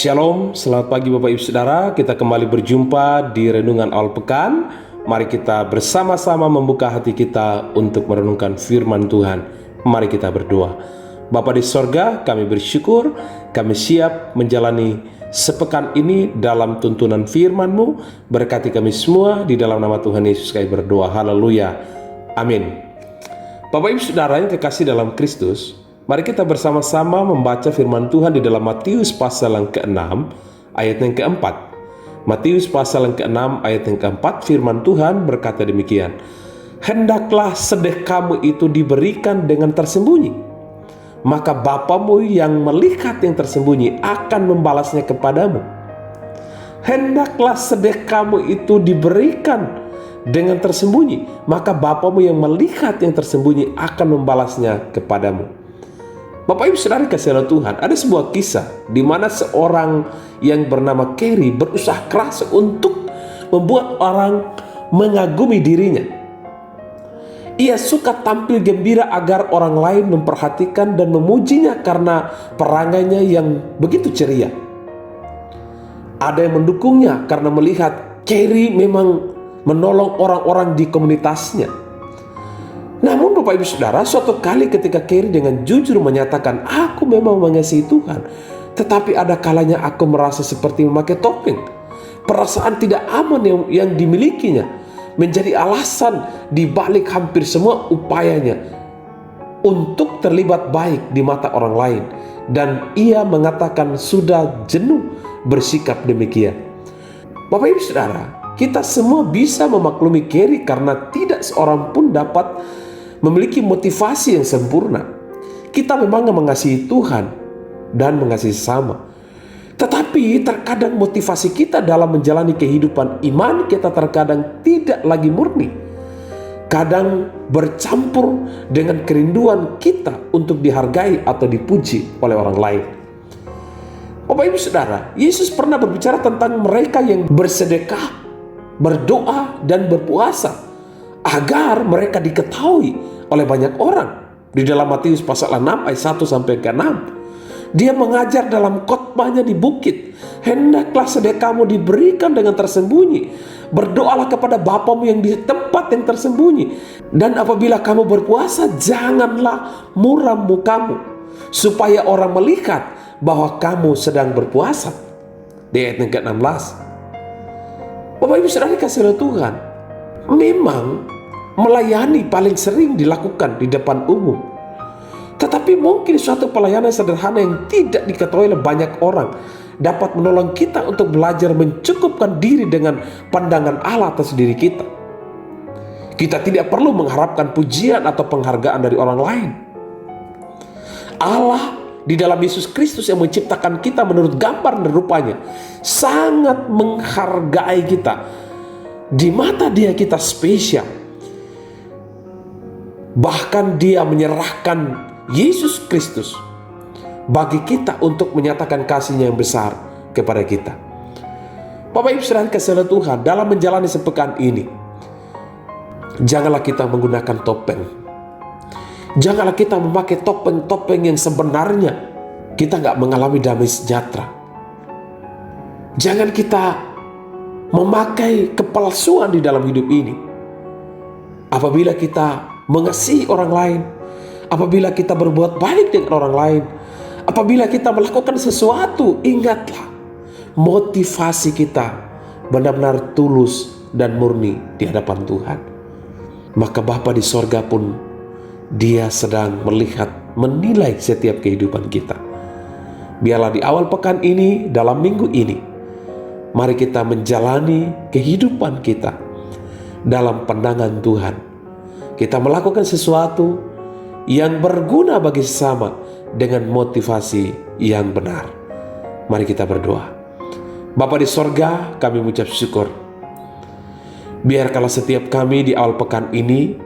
Shalom, selamat pagi Bapak Ibu Saudara. Kita kembali berjumpa di Renungan Awal Pekan. Mari kita bersama-sama membuka hati kita untuk merenungkan firman Tuhan. Mari kita berdoa. Bapa di sorga, kami bersyukur, kami siap menjalani sepekan ini dalam tuntunan firman-Mu. Berkati kami semua, di dalam nama Tuhan Yesus kami berdoa. Haleluya, amin. Bapak Ibu Saudara yang kekasih dalam Kristus, mari kita bersama-sama membaca firman Tuhan di dalam Matius pasal yang ke-6 ayat yang ke-4. Matius pasal yang ke-6 ayat yang ke-4, firman Tuhan berkata demikian. Hendaklah sedekahmu itu diberikan dengan tersembunyi, maka Bapamu yang melihat yang tersembunyi akan membalasnya kepadamu. Hendaklah sedekahmu itu diberikan dengan tersembunyi, maka Bapamu yang melihat yang tersembunyi akan membalasnya kepadamu. Bapak Ibu Saudara kasih Tuhan, ada sebuah kisah di mana seorang yang bernama Carey berusaha keras untuk membuat orang mengagumi dirinya. Ia suka tampil gembira agar orang lain memperhatikan dan memujinya karena perangainya yang begitu ceria. Ada yang mendukungnya karena melihat Carey memang menolong orang-orang di komunitasnya. Namun Bapak Ibu Saudara, suatu kali ketika Carey dengan jujur menyatakan, aku memang mengasihi Tuhan, tetapi ada kalanya aku merasa seperti memakai topeng. Perasaan tidak aman yang dimilikinya menjadi alasan di balik hampir semua upayanya untuk terlibat baik di mata orang lain. Dan ia mengatakan sudah jenuh bersikap demikian. Bapak Ibu Saudara, kita semua bisa memaklumi Carey karena tidak seorang pun dapat memiliki motivasi yang sempurna. Kita memang mengasihi Tuhan dan mengasihi sesama. Tetapi terkadang motivasi kita dalam menjalani kehidupan iman kita terkadang tidak lagi murni. Kadang bercampur dengan kerinduan kita untuk dihargai atau dipuji oleh orang lain. Bapak Ibu Saudara, Yesus pernah berbicara tentang mereka yang bersedekah, berdoa, dan berpuasa agar mereka diketahui oleh banyak orang. Di dalam Matius pasal 6 ayat 1 sampai ke 6, dia mengajar dalam khotbahnya di bukit. Hendaklah sedekahmu diberikan dengan tersembunyi. Berdoalah kepada Bapamu yang di tempat yang tersembunyi. Dan apabila kamu berpuasa, janganlah muram mukamu, supaya orang melihat bahwa kamu sedang berpuasa. Di ayat yang ke-16. Bapak Ibu Saudara kasih Tuhan, memang melayani paling sering dilakukan di depan umum. Tetapi mungkin suatu pelayanan sederhana yang tidak diketahui oleh banyak orang dapat menolong kita untuk belajar mencukupkan diri dengan pandangan Allah atas diri kita. Kita tidak perlu mengharapkan pujian atau penghargaan dari orang lain. Allah di dalam Yesus Kristus yang menciptakan kita menurut gambar dan rupanya sangat menghargai kita. Di mata Dia kita spesial. Bahkan Dia menyerahkan Yesus Kristus bagi kita untuk menyatakan kasih-Nya yang besar kepada kita. Bapak Ibu Saudara kasih Tuhan, dalam menjalani sepekan ini, janganlah kita menggunakan topeng. Janganlah kita memakai topeng-topeng yang sebenarnya kita nggak mengalami damai sejahtera. Jangan kita memakai kepalsuan di dalam hidup ini. Apabila kita mengasihi orang lain, apabila kita berbuat baik dengan orang lain, apabila kita melakukan sesuatu, ingatlah motivasi kita benar-benar tulus dan murni di hadapan Tuhan. Maka Bapa di sorga pun Dia sedang melihat, menilai setiap kehidupan kita. Biarlah di awal pekan ini, dalam minggu ini, mari kita menjalani kehidupan kita dalam pandangan Tuhan. Kita melakukan sesuatu yang berguna bagi sesama dengan motivasi yang benar. Mari kita berdoa. Bapa di sorga, kami mengucap syukur. Biarkanlah setiap kami di awal pekan ini,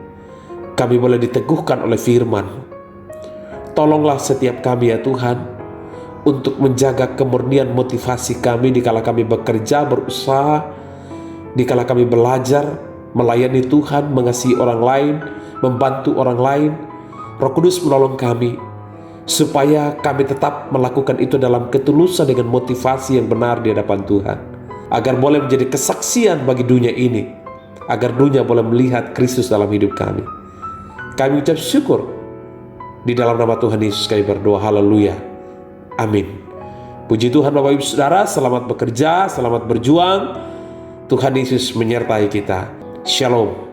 kami boleh diteguhkan oleh firman. Tolonglah setiap kami ya Tuhan, untuk menjaga kemurnian motivasi kami dikala kami bekerja, berusaha, dikala kami belajar, melayani Tuhan, mengasihi orang lain, membantu orang lain. Roh Kudus menolong kami supaya kami tetap melakukan itu dalam ketulusan dengan motivasi yang benar di hadapan Tuhan, agar boleh menjadi kesaksian bagi dunia ini, agar dunia boleh melihat Kristus dalam hidup kami. Kami ucap syukur. Di dalam nama Tuhan Yesus kami berdoa, haleluya, amin. Puji Tuhan Bapak Ibu Saudara, selamat bekerja, selamat berjuang. Tuhan Yesus menyertai kita. Shalom.